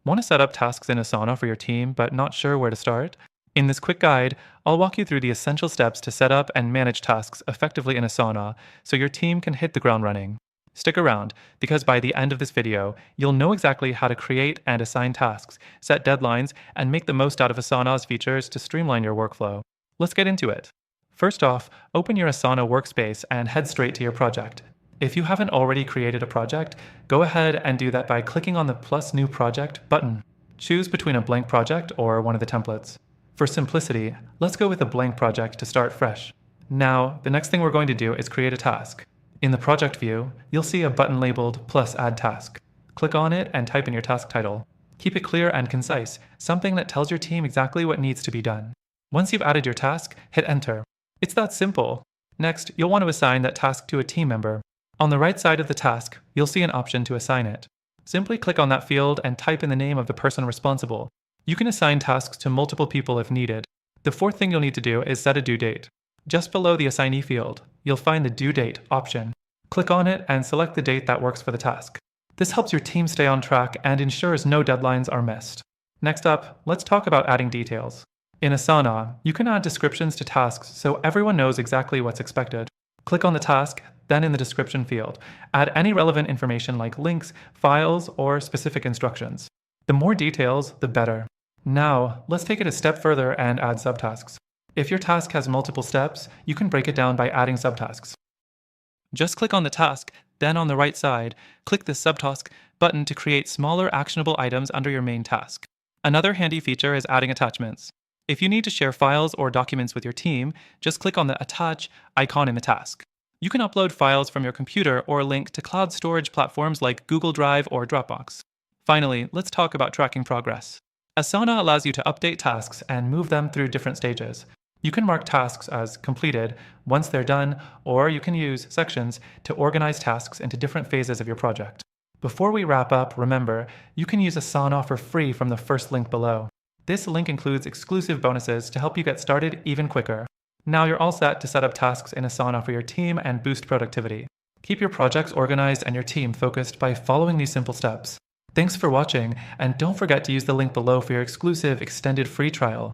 Want to set up tasks in Asana for your team but not sure where to start? In this quick guide, I'll walk you through the essential steps to set up and manage tasks effectively in Asana so your team can hit the ground running. Stick around, because by the end of this video, you'll know exactly how to create and assign tasks, set deadlines, and make the most out of Asana's features to streamline your workflow. Let's get into it. First off, open your Asana workspace and head straight to your project. If you haven't already created a project, go ahead and do that by clicking on the Plus New Project button. Choose between a blank project or one of the templates. For simplicity, let's go with a blank project to start fresh. Now, the next thing we're going to do is create a task. In the project view, you'll see a button labeled Plus Add Task. Click on it and type in your task title. Keep it clear and concise, something that tells your team exactly what needs to be done. Once you've added your task, hit Enter. It's that simple. Next, you'll want to assign that task to a team member. On the right side of the task, you'll see an option to assign it. Simply click on that field and type in the name of the person responsible. You can assign tasks to multiple people if needed. The fourth thing you'll need to do is set a due date. Just below the assignee field, you'll find the due date option. Click on it and select the date that works for the task. This helps your team stay on track and ensures no deadlines are missed. Next up, let's talk about adding details. In Asana, you can add descriptions to tasks so everyone knows exactly what's expected. Click on the task, then in the description field, add any relevant information like links, files, or specific instructions. The more details, the better. Now, let's take it a step further and add subtasks. If your task has multiple steps, you can break it down by adding subtasks. Just click on the task, then on the right side, click the subtask button to create smaller actionable items under your main task. Another handy feature is adding attachments. If you need to share files or documents with your team, just click on the Attach icon in the task. You can upload files from your computer or link to cloud storage platforms like Google Drive or Dropbox. Finally, let's talk about tracking progress. Asana allows you to update tasks and move them through different stages. You can mark tasks as completed once they're done, or you can use sections to organize tasks into different phases of your project. Before we wrap up, remember, you can use Asana for free from the first link below. This link includes exclusive bonuses to help you get started even quicker. Now you're all set to set up tasks in Asana for your team and boost productivity. Keep your projects organized and your team focused by following these simple steps. Thanks for watching, and don't forget to use the link below for your exclusive extended free trial.